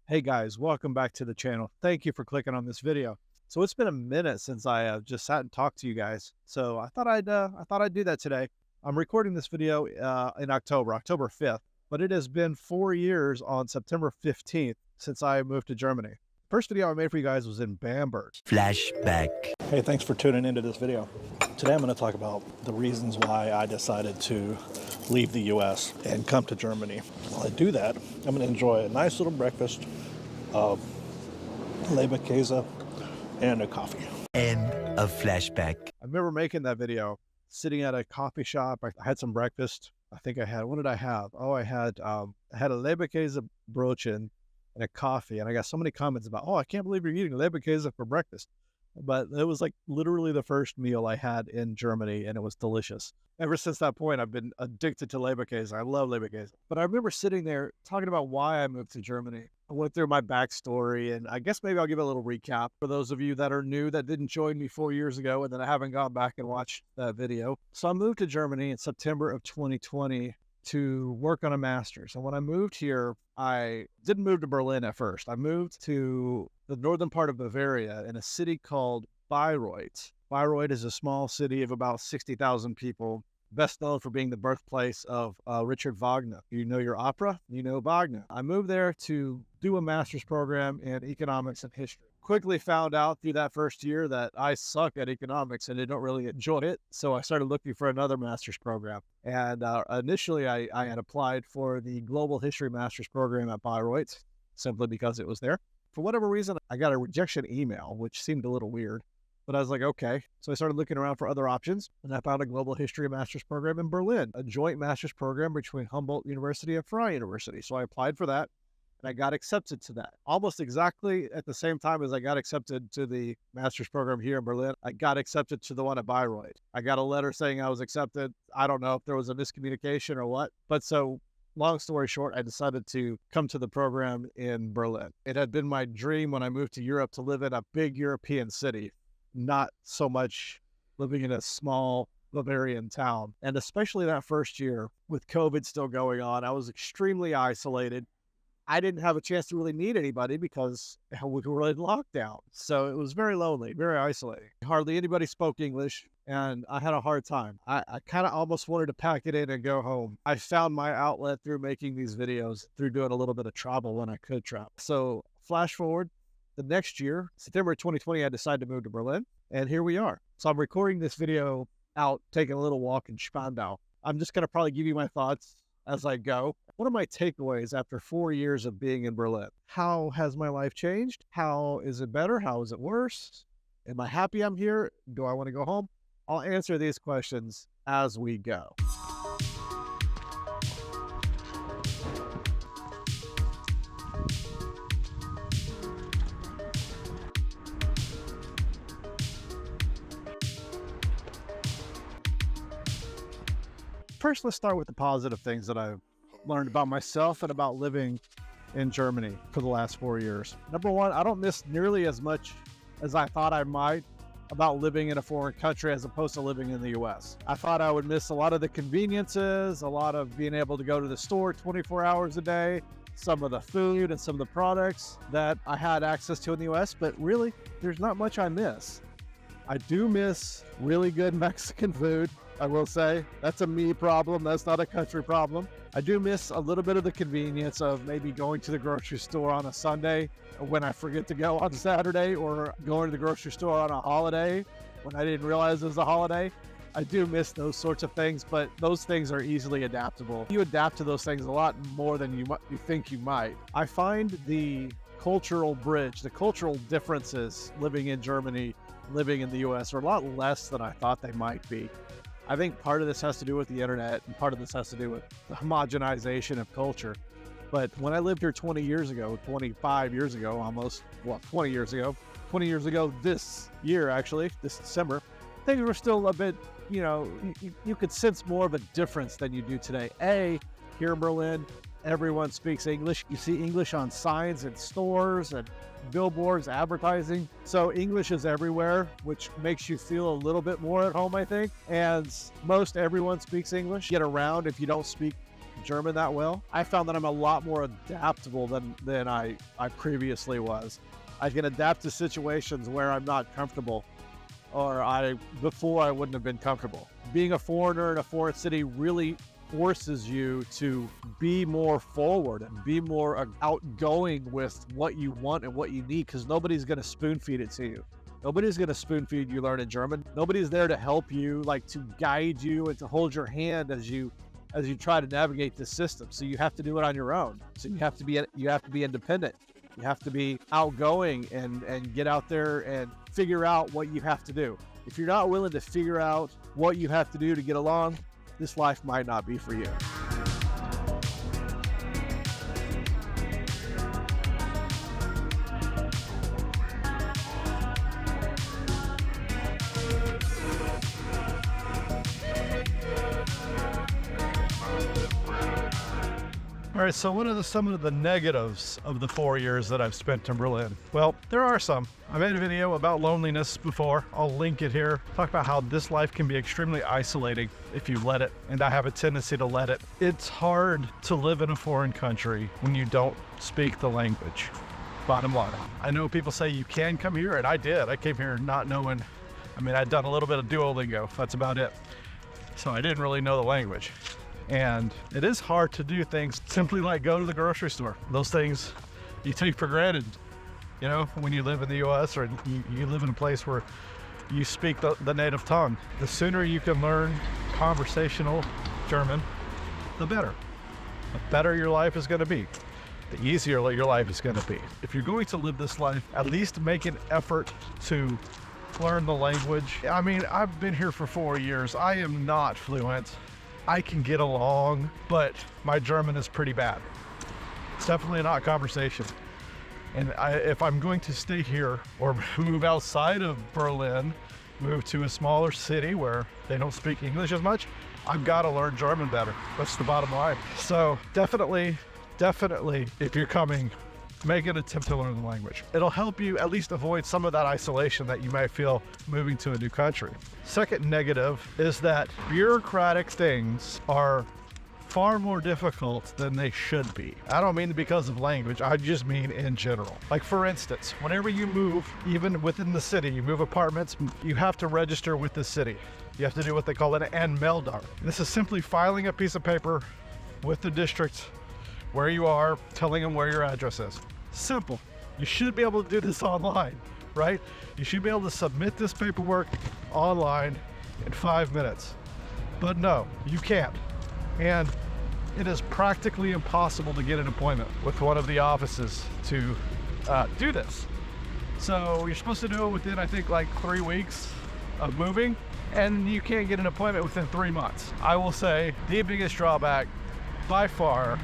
Hey guys, welcome back to the channel. Thank you for clicking on this video. So it's been a minute since I just sat and talked to you guys. So I thought I'd do that today. I'm recording this video in October 5th, but it has been 4 years on September 15th since I moved to Germany. First video I made for you guys was in Bamberg. Flashback. Hey, thanks for tuning into this video. Today I'm going to talk about the reasons why I decided to leave the US and come to Germany. While I do that, I'm going to enjoy a nice little breakfast of Leberkäse and a coffee. End of flashback. I remember making that video sitting at a coffee shop. I had some breakfast. I think I had, what did I have? Oh, I had a Leberkäse Brötchen and a coffee. And I got so many comments about, oh, I can't believe you're eating Leberkäse for breakfast. But it was like literally the first meal I had in Germany, and it was delicious. Ever since that point, I've been addicted to Leberkäse. I love Leberkäse. But I remember sitting there talking about why I moved to Germany. I went through my backstory, and I guess maybe I'll give a little recap for those of you that are new that didn't join me 4 years ago and then I haven't gone back and watched that video. So I moved to Germany in September of 2020 to work on a master's. And when I moved here, I didn't move to Berlin at first. I moved to the northern part of Bavaria in a city called Bayreuth. Bayreuth is a small city of about 60,000 people, best known for being the birthplace of Richard Wagner. You know your opera, you know Wagner. I moved there to do a master's program in economics and history. Quickly found out through that first year that I suck at economics and I don't really enjoy it. So I started looking for another master's program. And initially I had applied for the global history master's program at Bayreuth simply because it was there. For whatever reason, I got a rejection email, which seemed a little weird, but I was like, okay. So I started looking around for other options, and I found a global history master's program in Berlin, a joint master's program between Humboldt University and Freie University. So I applied for that, and I got accepted to that. Almost exactly at the same time as I got accepted to the master's program here in Berlin, I got accepted to the one at Bayreuth. I got a letter saying I was accepted. I don't know if there was a miscommunication or what, but so long story short, I decided to come to the program in Berlin. It had been my dream when I moved to Europe to live in a big European city, not so much living in a small Bavarian town. And especially that first year with COVID still going on, I was extremely isolated. I didn't have a chance to really meet anybody because we were in lockdown. So it was very lonely, very isolating. Hardly anybody spoke English, and I had a hard time. I kind of almost wanted to pack it in and go home. I found my outlet through making these videos, through doing a little bit of travel when I could travel. So flash forward, the next year, September 2020, I decided to move to Berlin, and here we are. So I'm recording this video out, taking a little walk in Spandau. I'm just going to probably give you my thoughts as I go. What are my takeaways after 4 years of being in Berlin? How has my life changed? How is it better? How is it worse? Am I happy I'm here? Do I want to go home? I'll answer these questions as we go. First, let's start with the positive things that I've learned about myself and about living in Germany for the last 4 years. Number one, I don't miss nearly as much as I thought I might about living in a foreign country as opposed to living in the US. I thought I would miss a lot of the conveniences, a lot of being able to go to the store 24 hours a day, some of the food and some of the products that I had access to in the US, but really, there's not much I miss. I do miss really good Mexican food. I will say that's a me problem. That's not a country problem. I do miss a little bit of the convenience of maybe going to the grocery store on a Sunday when I forget to go on Saturday, or going to the grocery store on a holiday when I didn't realize it was a holiday. I do miss those sorts of things, but those things are easily adaptable. You adapt to those things a lot more than you think you might. I find the cultural bridge, the cultural differences living in Germany, living in the US are a lot less than I thought they might be. I think part of this has to do with the internet, and part of this has to do with the homogenization of culture. But when I lived here 20 years ago, 25 years ago almost, well, 20 years ago this year, actually, this December, things were still a bit, you could sense more of a difference than you do today. Here in Berlin, everyone speaks English. You see English on signs in stores and billboards, advertising. So English is everywhere, which makes you feel a little bit more at home, I think. And most everyone speaks English. Get around if you don't speak German that well. I found that I'm a lot more adaptable than I previously was. I can adapt to situations where I'm not comfortable, or before I wouldn't have been comfortable. Being a foreigner in a foreign city really forces you to be more forward and be more outgoing with what you want and what you need, because nobody's going to spoon feed it to you. Nobody's going to spoon feed you learning German. Nobody's there to help you, like to guide you and to hold your hand as you try to navigate the system. So you have to do it on your own. So you have to be independent. You have to be outgoing and get out there and figure out what you have to do. If you're not willing to figure out what you have to do to get along, this life might not be for you. All right, so what are some of the negatives of the 4 years that I've spent in Berlin? Well, there are some. I made a video about loneliness before. I'll link it here. Talk about how this life can be extremely isolating if you let it, and I have a tendency to let it. It's hard to live in a foreign country when you don't speak the language. Bottom line. I know people say you can come here, and I did. I came here not knowing. I'd done a little bit of Duolingo. That's about it. So I didn't really know the language. And it is hard to do things simply like go to the grocery store. Those things you take for granted, when you live in the US or you live in a place where you speak the native tongue. The sooner you can learn conversational German, the better. The better your life is going to be. The easier your life is going to be. If you're going to live this life, at least make an effort to learn the language. I've been here for 4 years. I am not fluent. I can get along, but my German is pretty bad. It's definitely not conversation. And if I'm going to stay here or move outside of Berlin, move to a smaller city where they don't speak English as much, I've got to learn German better. That's the bottom line. So definitely, if you're coming, make an attempt to learn the language. It'll help you at least avoid some of that isolation that you might feel moving to a new country. Second negative is that bureaucratic things are far more difficult than they should be. I don't mean because of language, I just mean in general. Like for instance, whenever you move, even within the city, you move apartments, you have to register with the city. You have to do what they call an Anmeldung. This is simply filing a piece of paper with the district where you are, telling them where your address is. Simple. You should be able to do this online, right? You should be able to submit this paperwork online in 5 minutes. But no, you can't. And it is practically impossible to get an appointment with one of the offices to do this. So you're supposed to do it within, I think, like 3 weeks of moving, and you can't get an appointment within 3 months. I will say the biggest drawback by far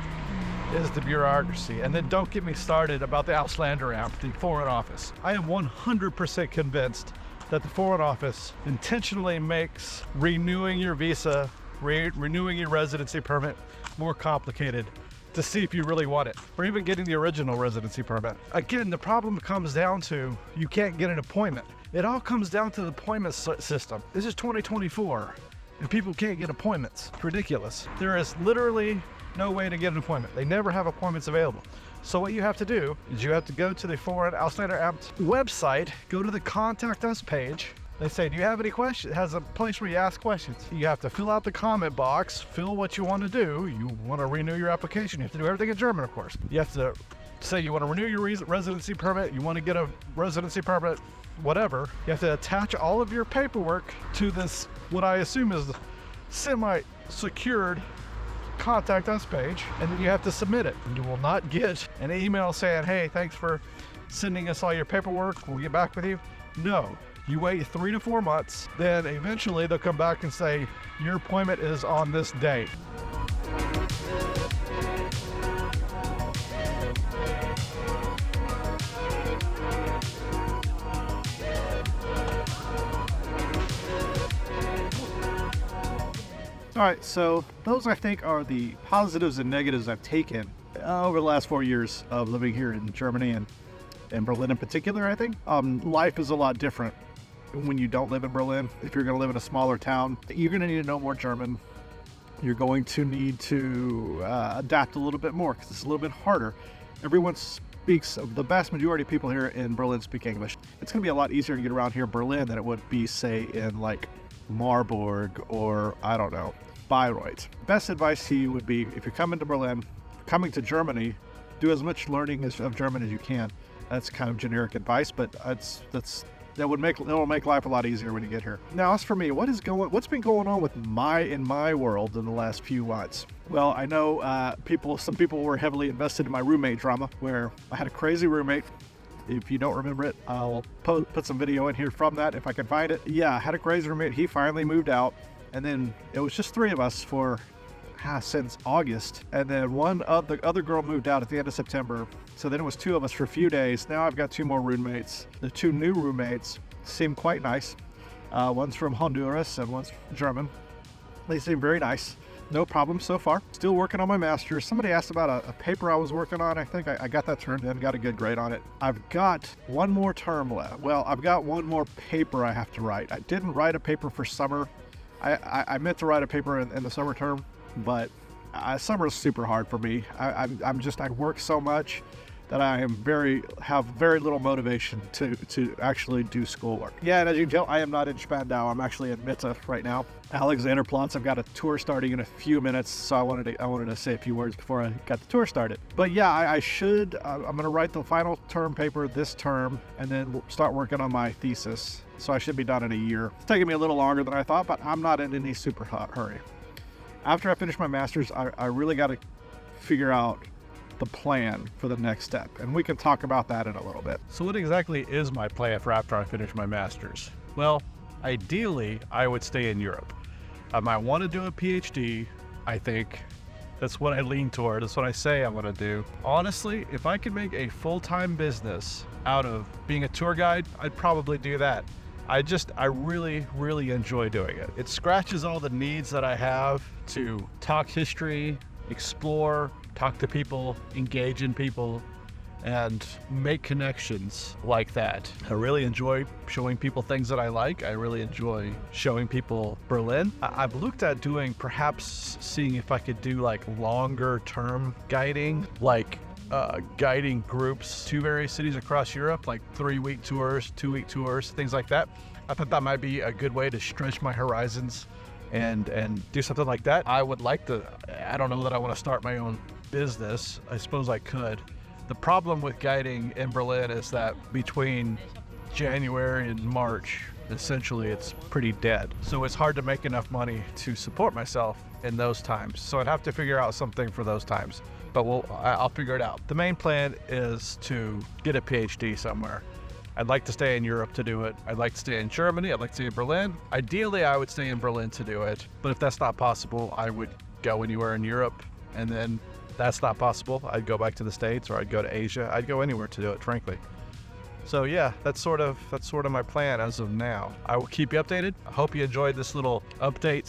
is the bureaucracy. And then don't get me started about the Ausländeramt, the Foreign Office. I am 100% convinced that the Foreign Office intentionally makes renewing your visa, renewing your residency permit more complicated to see if you really want it, or even getting the original residency permit. Again, the problem comes down to you can't get an appointment. It all comes down to the appointment system. This is 2024, and people can't get appointments. It's ridiculous. There is literally no way to get an appointment. They never have appointments available. So what you have to do is you have to go to the Foreign Ausländeramt website, go to the Contact Us page. They say, do you have any questions? It has a place where you ask questions. You have to fill out the comment box, fill what you want to do. You want to renew your application. You have to do everything in German, of course. You have to say you want to renew your residency permit, you want to get a residency permit, whatever. You have to attach all of your paperwork to this, what I assume is semi-secured Contact Us page, and then you have to submit it. You will not get an email saying, hey, thanks for sending us all your paperwork, we'll get back with you. No, you wait 3 to 4 months, then eventually they'll come back and say, your appointment is on this date. All right, so those I think are the positives and negatives I've taken over the last 4 years of living here in Germany and in Berlin in particular, I think. Life is a lot different when you don't live in Berlin. If you're going to live in a smaller town, you're going to need to know more German. you're going to need to adapt a little bit more because it's a little bit harder. Everyone speaks, the vast majority of people here in Berlin speak English. It's going to be a lot easier to get around here in Berlin than it would be, say, in like Marburg or, I don't know, Bayreuth. Best advice to you would be, if you're coming to Berlin, coming to Germany, do as much learning of German as you can. That's kind of generic advice, but it'll make life a lot easier when you get here. Now, as for me, what's been going on with in my world in the last few months? Well, I know some people were heavily invested in my roommate drama, where I had a crazy roommate. If you don't remember it, I'll put some video in here from that if I can find it. Yeah, I had a crazy roommate. He finally moved out, and then it was just 3 of us since August, and then the other girl moved out at the end of September. So then it was 2 of us for a few days. Now I've got 2 more roommates. The 2 new roommates seem quite nice. One's from Honduras and one's German. They seem very nice. No problem so far. Still working on my master's. Somebody asked about a paper I was working on. I think I got that turned in, got a good grade on it. I've got 1 more term left. Well, I've got 1 more paper I have to write. I didn't write a paper for summer. I meant to write a paper in the summer term, but summer is super hard for me. I work so much that I have very little motivation to actually do schoolwork. Yeah, and as you can tell, I am not in Spandau. I'm actually in Mitte right now. Alexanderplatz. I've got a tour starting in a few minutes, so I wanted to say a few words before I got the tour started. But yeah, I'm going to write the final term paper this term, and then we'll start working on my thesis. So I should be done in a year. It's taking me a little longer than I thought, but I'm not in any super hurry. After I finish my master's, I really got to figure out the plan for the next step, and we can talk about that in a little bit. So what exactly is my plan for after I finish my master's? Well, ideally, I would stay in Europe. I might want to do a PhD, I think. That's what I lean toward. That's what I say I'm going to do. Honestly, if I could make a full-time business out of being a tour guide, I'd probably do that. I really, really enjoy doing it. It scratches all the needs that I have to talk history, explore, talk to people, engage in people, and make connections like that. I really enjoy showing people things that I like. I really enjoy showing people Berlin. I've looked at perhaps seeing if I could do like longer term guiding, like guiding groups to various cities across Europe, like 3-week tours, 2-week tours, things like that. I thought that might be a good way to stretch my horizons and do something like that. I would like to, I don't know that I want to start my own business. I suppose I could. The problem with guiding in Berlin is that between January and March, essentially it's pretty dead. So it's hard to make enough money to support myself in those times. So I'd have to figure out something for those times, but I'll figure it out. The main plan is to get a PhD somewhere. I'd like to stay in Europe to do it. I'd like to stay in Germany. I'd like to stay in Berlin. Ideally, I would stay in Berlin to do it. But if that's not possible, I would go anywhere in Europe. And then that's not possible, I'd go back to the States, or I'd go to Asia. I'd go anywhere to do it, frankly. So yeah, that's sort of my plan as of now. I will keep you updated. I hope you enjoyed this little update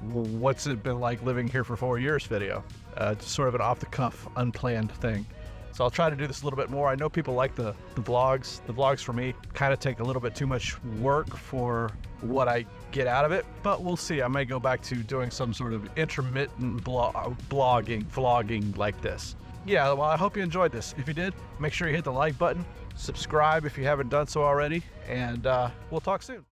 / what's it been like living here for 4 years video. Just sort of an off-the-cuff, unplanned thing. So I'll try to do this a little bit more. I know people like the vlogs. The vlogs for me kind of take a little bit too much work for what I get out of it, but we'll see. I may go back to doing some sort of intermittent vlogging like this. Yeah, well, I hope you enjoyed this. If you did, make sure you hit the like button, subscribe if you haven't done so already, and we'll talk soon.